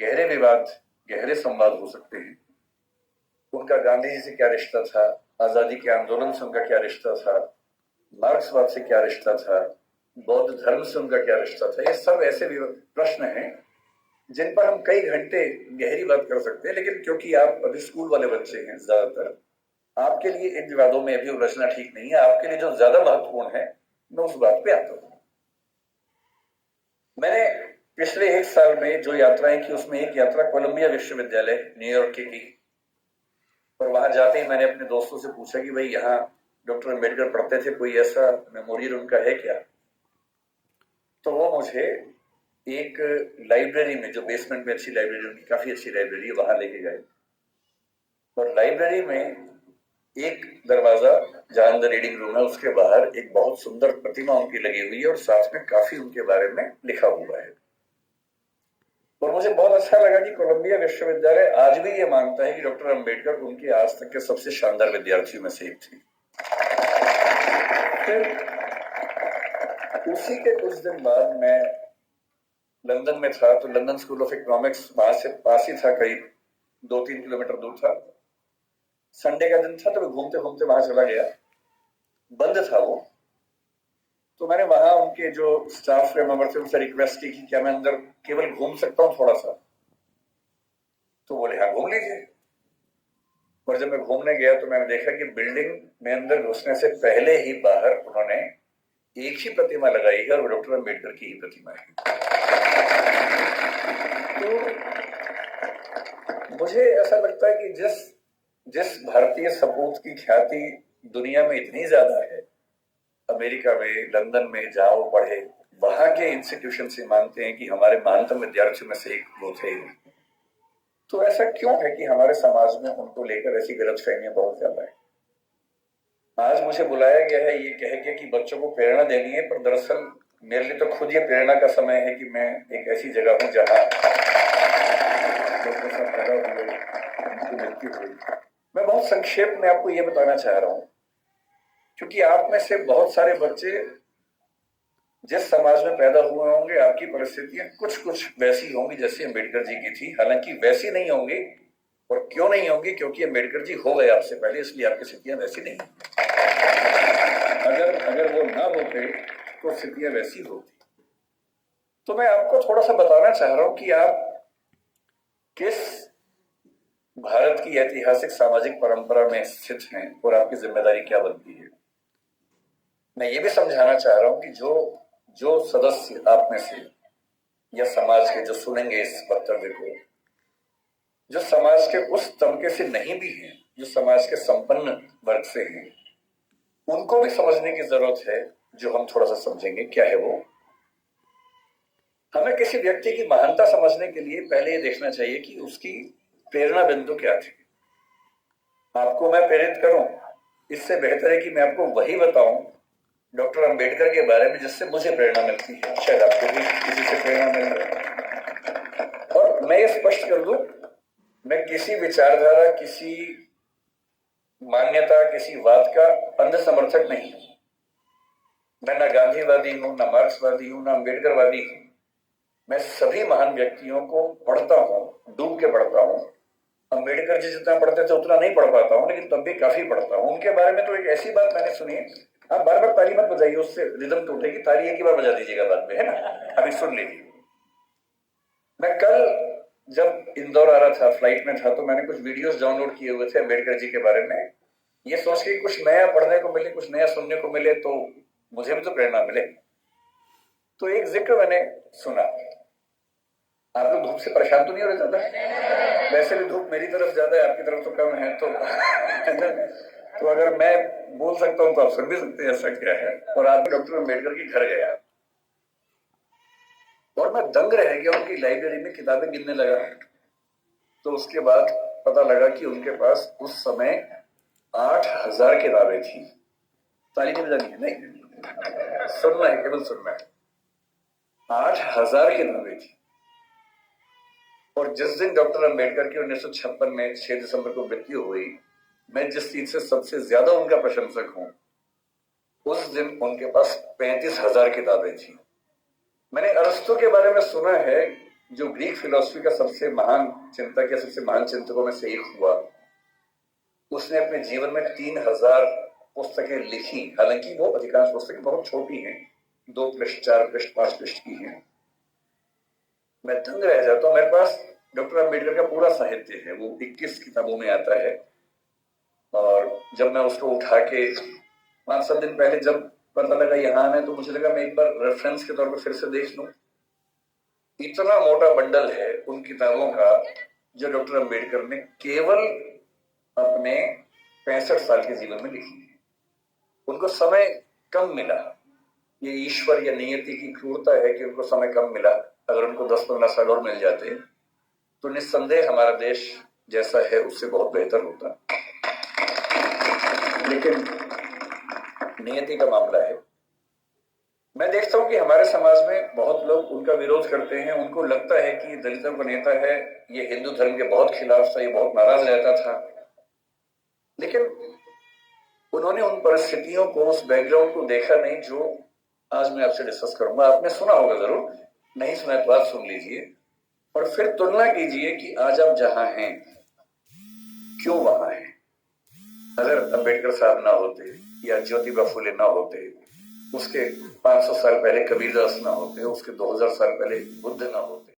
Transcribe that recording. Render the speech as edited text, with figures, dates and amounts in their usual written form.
गहरे विवाद, गहरे संवाद हो सकते हैं। उनका गांधी जी से क्या रिश्ता था, आजादी के आंदोलन से उनका क्या रिश्ता था, मार्क्सवाद से क्या रिश्ता था, बौद्ध धर्म से उनका क्या रिश्ता था। ये सब ऐसे प्रश्न हैं जिन पर हम कई घंटे गहरी बात कर सकते हैं, लेकिन क्योंकि आप अभी स्कूल वाले बच्चे हैं ज्यादातर, आपके लिए इन विवादों में अभी उलझना ठीक नहीं है। आपके लिए जो ज्यादा महत्वपूर्ण है, मैं उस बात पे आता हूं। मैंने पिछले 1 साल में जो यात्राएं की, उसमें एक यात्रा कोलंबिया विश्वविद्यालय न्यूयॉर्क की, और वहां जाते ही मैंने अपने दोस्तों से पूछा कि भाई यहाँ डॉक्टर अम्बेडकर पढ़ते थे, कोई ऐसा मेमोरियल उनका है क्या। तो वो मुझे एक लाइब्रेरी में, जो बेसमेंट में अच्छी लाइब्रेरी, उनकी काफी अच्छी लाइब्रेरी है, वहां लेके गए। और लाइब्रेरी में एक दरवाजा जहां अंदर रीडिंग रूम है, उसके बाहर एक बहुत सुंदर प्रतिमा उनकी लगी हुई है और साथ में काफी उनके बारे में लिखा हुआ है। और मुझे बहुत अच्छा लगा कि कोलंबिया विश्वविद्यालय आज भी ये मानता है कि डॉक्टर अम्बेडकर उनके आज तक के सबसे शानदार विद्यार्थियों में से एक थे। फिर उसी के कुछ दिन बाद मैं लंदन में था, तो लंदन स्कूल ऑफ इकोनॉमिक्स वहां से पास ही था, करीब 2-3 किलोमीटर दूर था। संडे का दिन था, तो मैं घूमते घूमते वहां चला गया। बंद था वो, तो मैंने वहां उनके जो स्टाफ मेंबर थे उनसे रिक्वेस्ट की कि क्या मैं अंदर केवल घूम सकता हूँ थोड़ा सा। तो बोले हाँ घूम लीजिए। और जब मैं घूमने गया तो मैंने देखा कि बिल्डिंग में अंदर घुसने से पहले ही बाहर उन्होंने एक ही प्रतिमा लगाई है, और वो डॉक्टर अम्बेडकर की ही प्रतिमा है। तो मुझे ऐसा लगता है कि जिस भारतीय सपूत की ख्याति दुनिया में इतनी ज्यादा है, अमेरिका में, लंदन में जहां वो पढ़े, वहां के इंस्टीट्यूशन से मानते हैं कि हमारे महानतम विद्यार्थियों में से एक वो थे। तो ऐसा क्यों है कि हमारे समाज में उनको लेकर ऐसी गलतफहमियां बहुत ज्यादा है। आज मुझे बुलाया गया है ये कह के कि बच्चों को प्रेरणा देनी है, पर दरअसल मेरे लिए तो खुद ये प्रेरणा का समय है कि मैं एक ऐसी जगह हूं जहां लोगों से पैदा हुए, उनकी मृत्यु हुई। मैं बहुत संक्षेप में आपको ये बताना चाह रहा हूं, क्योंकि आप में से बहुत सारे बच्चे जिस समाज में पैदा हुए होंगे, आपकी परिस्थितियां कुछ कुछ वैसी होंगी जैसे अम्बेडकर जी की थी। हालांकि वैसी नहीं होंगी, और क्यों नहीं होंगी, क्योंकि अम्बेडकर जी हो गए आपसे पहले, इसलिए आपकी स्थितियां वैसी नहीं। अगर वो ना होते तो स्थितियां वैसी होती। तो मैं आपको थोड़ा सा बताना चाह रहा हूं कि आप किस भारत की ऐतिहासिक सामाजिक परंपरा में स्थित हैं और आपकी जिम्मेदारी क्या बनती है। मैं ये भी समझाना चाह रहा हूं कि जो सदस्य आप में से या समाज के जो सुनेंगे इस वक्तव्य को, जो समाज के उस तबके से नहीं भी हैं, जो समाज के संपन्न वर्ग से हैं, उनको भी समझने की जरूरत है। जो हम थोड़ा सा समझेंगे क्या है वो। हमें किसी व्यक्ति की महानता समझने के लिए पहले ये देखना चाहिए कि उसकी प्रेरणा बिंदु क्या थी। आपको मैं प्रेरित करूं, इससे बेहतर है कि मैं आपको वही बताऊं डॉक्टर अंबेडकर के बारे में जिससे मुझे प्रेरणा मिलती है। शायद आपको भी किसी से प्रेरणा मिल रही है। और मैं ये स्पष्ट कर दूं, मैं किसी विचारधारा, किसी मान्यता, किसी वाद का अंध समर्थक नहीं हूं। मैं ना गांधीवादी हूं, ना मार्क्सवादी हूं, ना अम्बेडकरवादी हूं। मैं सभी महान व्यक्तियों को पढ़ता हूं, डूब के पढ़ता हूं। अम्बेडकर जी जितना पढ़ते थे उतना नहीं पढ़ पाता हूं, लेकिन तब भी काफी पढ़ता हूं उनके बारे में। तो एक ऐसी बात मैंने सुनी है, आप बार बार ताली मत बजाइए, उससे रिदम टूटेगी। ताली एक ही बार बजा दीजिएगा बाद में, है ना। अभी सुन लीजिए। मैं कल जब इंदौर आ रहा था, फ्लाइट में था, तो मैंने कुछ वीडियोस डाउनलोड किए हुए थे अम्बेडकर जी के बारे में। ये सोच के कुछ नया पढ़ने को मिले, कुछ नया सुनने को मिले, तो मुझे भी तो प्रेरणा मिले। तो एक जिक्र मैंने सुना। आप लोग धूप से परेशान तो नहीं हो रहे ज्यादा? वैसे भी धूप मेरी तरफ ज्यादा है, आपकी तरफ तो कम है। तो अगर मैं बोल सकता हूं तो आप सुन भी सकते हैं, ऐसा क्या है। और आज डॉक्टर अम्बेडकर के घर गया और मैं दंग रह गया। उनकी लाइब्रेरी में किताबें गिनने लगा, तो उसके बाद पता लगा कि उनके पास उस समय 8,000 किताबें थी। ताली नहीं बजानी है, नहीं, सुनना है, केवल सुनना है। 8,000 किताबें थी। और जिस दिन डॉक्टर अम्बेडकर की 1956 में 6 दिसंबर को मृत्यु हुई, मैं जिस चीज से सबसे ज्यादा उनका प्रशंसक हूं, उस दिन उनके पास 35,000 किताबें थी। मैंने अरस्तु के बारे में सुना है, जो ग्रीक फिलोसफी का सबसे महान चिंतक या सबसे महान चिंतकों में से एक हुआ, उसने अपने जीवन में 3000 पुस्तकें लिखी। हालांकि वो अधिकांश पुस्तकें बहुत छोटी हैं, 2 पृष्ठ, 4 पृष्ठ, 5 पृष्ठ की हैं। मैं दंग रह जाता हूँ। मेरे पास डॉक्टर अम्बेडकर का पूरा साहित्य है, वो 21 किताबों में आता है। और जब मैं उसको उठा के 5-7 दिन पहले जब पता लगा यहाँ आना है, तो मुझे लगा मैं एक बार रेफरेंस के तौर पर फिर से देख लूं। इतना मोटा बंडल है उन किताबों का जो डॉक्टर अम्बेडकर ने केवल अपने 65 साल के जीवन में लिखी है। उनको समय कम मिला। ये ईश्वर या नियति की क्रूरता है कि उनको समय कम मिला। अगर उनको 10-15 साल और मिल जाते तो निस्संदेह हमारा देश जैसा है उससे बहुत बेहतर होता। लेकिन नियति का मामला है। मैं देखता हूं कि हमारे समाज में बहुत लोग उनका विरोध करते हैं। उनको लगता है कि दलितों का नेता है, ये हिंदू धर्म के बहुत खिलाफ था, ये बहुत नाराज रहता था। लेकिन उन्होंने उन परिस्थितियों को, उस बैकग्राउंड को देखा नहीं जो आज मैं आपसे डिस्कस करूंगा। आपने सुना होगा जरूर, नहीं सुना तो आप सुन लीजिए और फिर तुलना कीजिए कि आज आप जहां हैं क्यों वहां हैं। अगर अम्बेडकर साहब ना होते या ज्योतिबा फुले ना होते, उसके 500 साल पहले कबीरदास ना होते, उसके 2000 साल पहले बुद्ध ना होते,